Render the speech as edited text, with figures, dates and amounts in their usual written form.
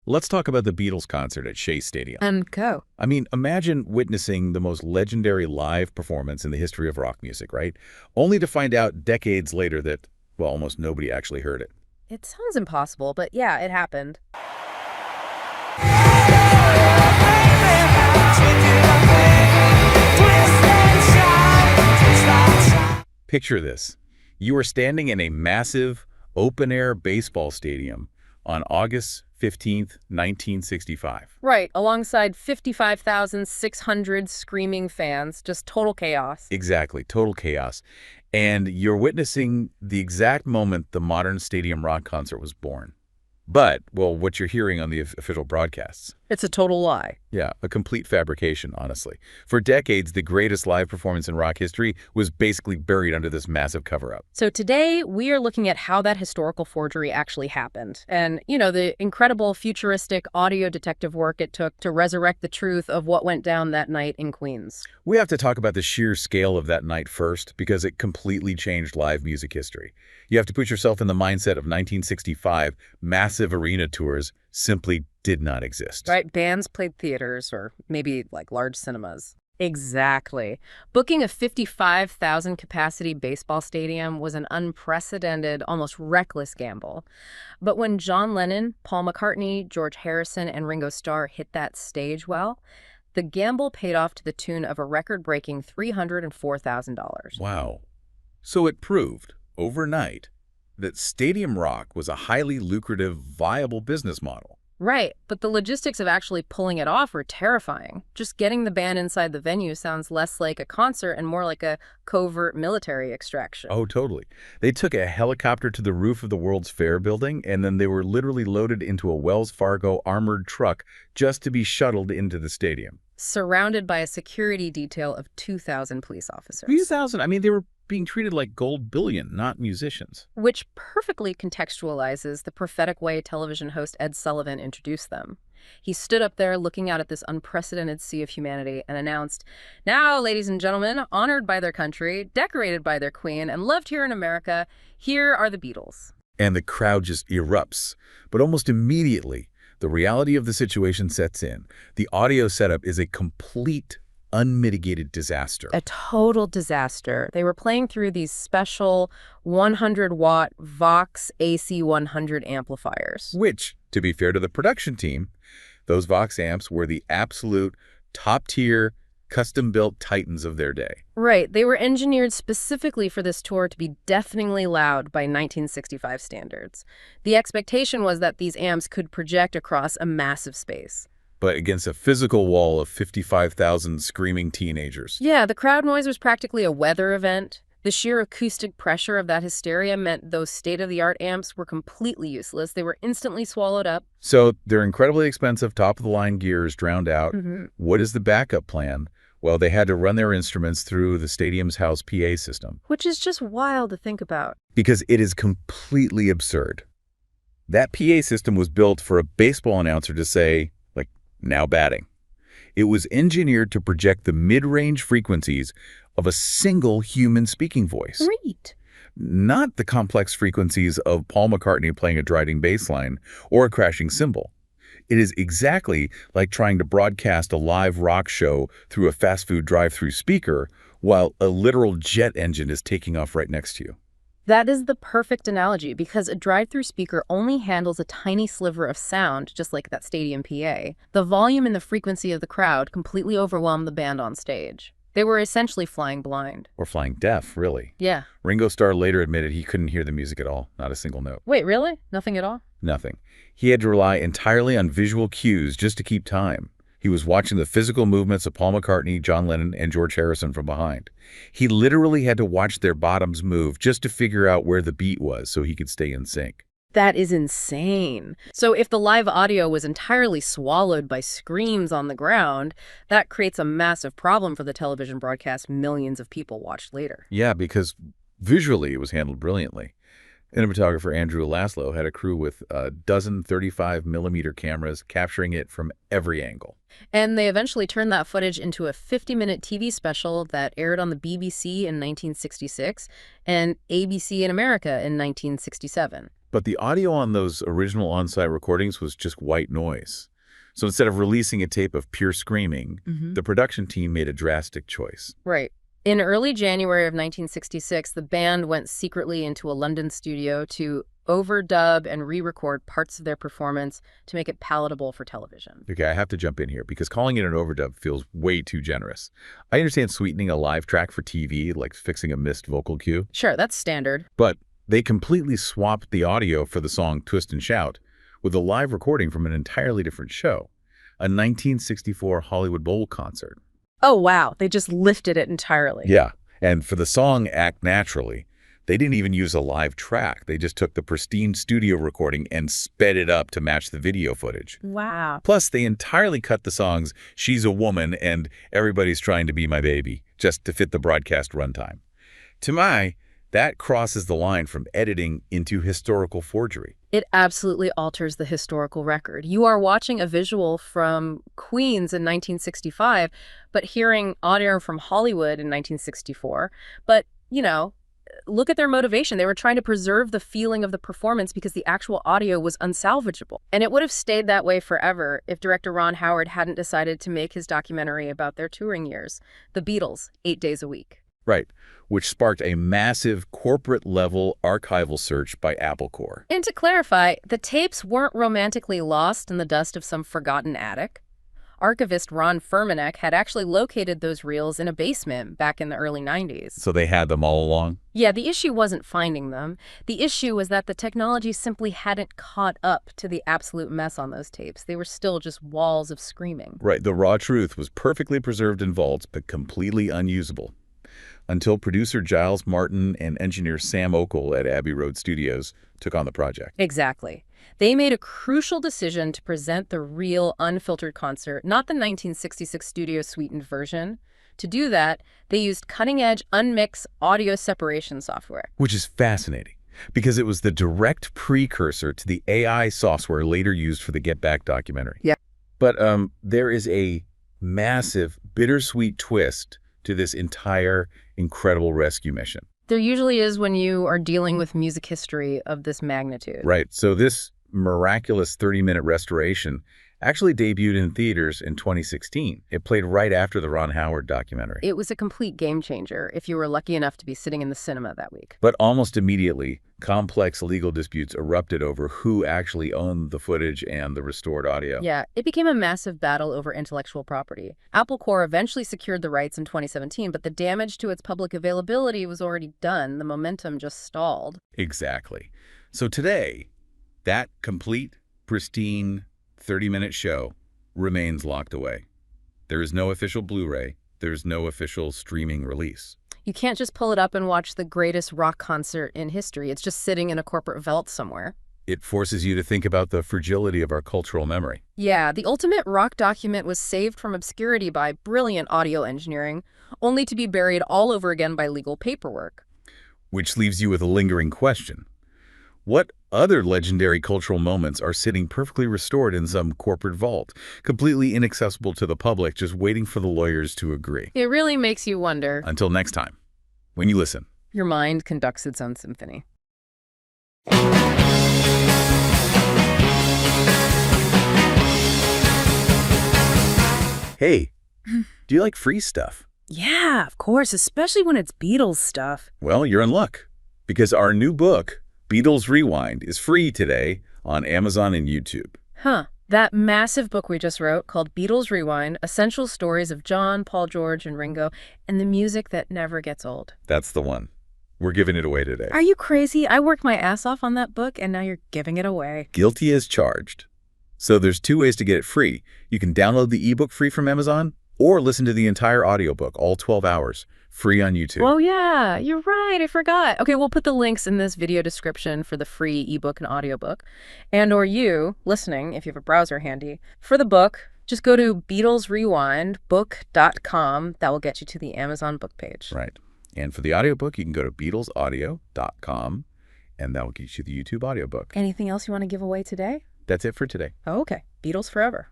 Let's talk about the Beatles concert at Shea Stadium. And go. I mean, imagine witnessing the most legendary live performance in the history of rock music, right? Only to find out decades later that, well, almost nobody actually heard it. It sounds impossible, but yeah, it happened. Picture this. You are standing in a massive, open-air baseball stadium on August 15th, 1965. Right, alongside 55,600 screaming fans, just total chaos. Exactly, total chaos. And you're witnessing the exact moment the modern stadium rock concert was born. But, well, what you're hearing on the official broadcasts. It's a total lie. Yeah, a complete fabrication, honestly. For decades, the greatest live performance in rock history was basically buried under this massive cover-up. So today, we are looking at how that historical forgery actually happened. And, the incredible futuristic audio detective work it took to resurrect the truth of what went down that night in Queens. We have to talk about the sheer scale of that night first, because it completely changed live music history. You have to put yourself in the mindset of 1965. Massive arena tours simply did not exist. Right, bands played theaters or maybe like large cinemas. Exactly. Booking a 55,000 capacity baseball stadium was an unprecedented, almost reckless gamble. But when John Lennon, Paul McCartney, George Harrison, and Ringo Starr hit that stage, well, the gamble paid off to the tune of a record-breaking $304,000. Wow. So it proved, overnight, that stadium rock was a highly lucrative, viable business model. Right, but the logistics of actually pulling it off were terrifying. Just getting the band inside the venue sounds less like a concert and more like a covert military extraction. Oh, totally. They took a helicopter to the roof of the World's Fair building, and then they were literally loaded into a Wells Fargo armored truck just to be shuttled into the stadium. Surrounded by a security detail of 2,000 police officers. 2,000? I mean, they were being treated like gold bullion, not musicians. Which perfectly contextualizes the prophetic way television host Ed Sullivan introduced them. He stood up there looking out at this unprecedented sea of humanity and announced, "Now, ladies and gentlemen, honored by their country, decorated by their queen, and loved here in America, here are the Beatles." And the crowd just erupts. But almost immediately, the reality of the situation sets in. The audio setup is a complete, unmitigated disaster. A total disaster. They were playing through these special 100-watt Vox AC100 amplifiers. Which, to be fair to the production team, those Vox amps were the absolute top-tier, custom-built titans of their day. Right. They were engineered specifically for this tour to be deafeningly loud by 1965 standards. The expectation was that these amps could project across a massive space. But against a physical wall of 55,000 screaming teenagers. Yeah, the crowd noise was practically a weather event. The sheer acoustic pressure of that hysteria meant those state-of-the-art amps were completely useless. They were instantly swallowed up. So their incredibly expensive top-of-the-line gear is drowned out. Mm-hmm. What is the backup plan? Well, they had to run their instruments through the stadium's house PA system. Which is just wild to think about. Because it is completely absurd. That PA system was built for a baseball announcer to say, now batting. It was engineered to project the mid-range frequencies of a single human speaking voice. Right. Not the complex frequencies of Paul McCartney playing a driving bass line or a crashing cymbal. It is exactly like trying to broadcast a live rock show through a fast food drive-through speaker while a literal jet engine is taking off right next to you. That is the perfect analogy because a drive-through speaker only handles a tiny sliver of sound, just like that stadium PA. The volume and the frequency of the crowd completely overwhelmed the band on stage. They were essentially flying blind. Or flying deaf, really. Yeah. Ringo Starr later admitted he couldn't hear the music at all, not a single note. Wait, really? Nothing at all? Nothing. He had to rely entirely on visual cues just to keep time. He was watching the physical movements of Paul McCartney, John Lennon, and George Harrison from behind. He literally had to watch their bottoms move just to figure out where the beat was so he could stay in sync. That is insane. So if the live audio was entirely swallowed by screams on the ground, that creates a massive problem for the television broadcast millions of people watched later. Yeah, because visually it was handled brilliantly. Cinematographer Andrew Laszlo had a crew with a dozen 35mm cameras capturing it from every angle. And they eventually turned that footage into a 50-minute TV special that aired on the BBC in 1966 and ABC in America in 1967. But the audio on those original on-site recordings was just white noise. So instead of releasing a tape of pure screaming, the production team made a drastic choice. Right. In early January of 1966, the band went secretly into a London studio to overdub and re-record parts of their performance to make it palatable for television. Okay, I have to jump in here because calling it an overdub feels way too generous. I understand sweetening a live track for TV, like fixing a missed vocal cue. Sure, that's standard. But they completely swapped the audio for the song Twist and Shout with a live recording from an entirely different show, a 1964 Hollywood Bowl concert. Oh, wow. They just lifted it entirely. Yeah, and for the song Act Naturally, they didn't even use a live track. They just took the pristine studio recording and sped it up to match the video footage. Wow. Plus, they entirely cut the songs She's a Woman and Everybody's Trying to Be My Baby just to fit the broadcast runtime. To that crosses the line from editing into historical forgery. It absolutely alters the historical record. You are watching a visual from Queens in 1965, but hearing audio from Hollywood in 1964. But, look at their motivation. They were trying to preserve the feeling of the performance because the actual audio was unsalvageable. And it would have stayed that way forever if director Ron Howard hadn't decided to make his documentary about their touring years, The Beatles, 8 days a week. Right, which sparked a massive corporate-level archival search by Apple Corps. And to clarify, the tapes weren't romantically lost in the dust of some forgotten attic. Archivist Ron Furmanek had actually located those reels in a basement back in the early 90s. So they had them all along? Yeah, the issue wasn't finding them. The issue was that the technology simply hadn't caught up to the absolute mess on those tapes. They were still just walls of screaming. Right, the raw truth was perfectly preserved in vaults, but completely unusable. Until producer Giles Martin and engineer Sam Okell at Abbey Road Studios took on the project. Exactly. They made a crucial decision to present the real, unfiltered concert, not the 1966 studio sweetened version. To do that, they used cutting-edge, unmixed audio separation software. Which is fascinating, because it was the direct precursor to the AI software later used for the Get Back documentary. Yeah. But there is a massive, bittersweet twist to this entire incredible rescue mission. There usually is when you are dealing with music history of this magnitude. Right. So this miraculous 30-minute restoration actually debuted in theaters in 2016. It played right after the Ron Howard documentary. It was a complete game changer if you were lucky enough to be sitting in the cinema that week. But almost immediately, complex legal disputes erupted over who actually owned the footage and the restored audio. Yeah, it became a massive battle over intellectual property. Apple Corps eventually secured the rights in 2017, but the damage to its public availability was already done. The momentum just stalled. Exactly. So today, that complete, pristine 30-minute show remains locked away. There is no official Blu-ray. There is no official streaming release. You can't just pull it up and watch the greatest rock concert in history. It's just sitting in a corporate vault somewhere. It forces you to think about the fragility of our cultural memory. Yeah, the ultimate rock document was saved from obscurity by brilliant audio engineering, only to be buried all over again by legal paperwork. Which leaves you with a lingering question. What other legendary cultural moments are sitting perfectly restored in some corporate vault, completely inaccessible to the public, just waiting for the lawyers to agree? It really makes you wonder. Until next time, when you listen. Your mind conducts its own symphony. Hey, do you like free stuff? Yeah, of course, especially when it's Beatles stuff. Well, you're in luck, because our new book, Beatles Rewind, is free today on Amazon and YouTube. Huh. That massive book we just wrote called Beatles Rewind, Essential Stories of John, Paul, George, and Ringo, and the music that never gets old. That's the one. We're giving it away today. Are you crazy? I worked my ass off on that book, and now you're giving it away. Guilty as charged. So there's 2 ways to get it free. You can download the ebook free from Amazon, or listen to the entire audiobook, all 12 hours, free on YouTube. Oh, yeah, you're right. I forgot. Okay, we'll put the links in this video description for the free ebook and audiobook. And or you, listening, if you have a browser handy, for the book, just go to BeatlesRewindBook.com. That will get you to the Amazon book page. Right. And for the audiobook, you can go to BeatlesAudio.com, and that will get you the YouTube audiobook. Anything else you want to give away today? That's it for today. Oh, okay. Beatles forever.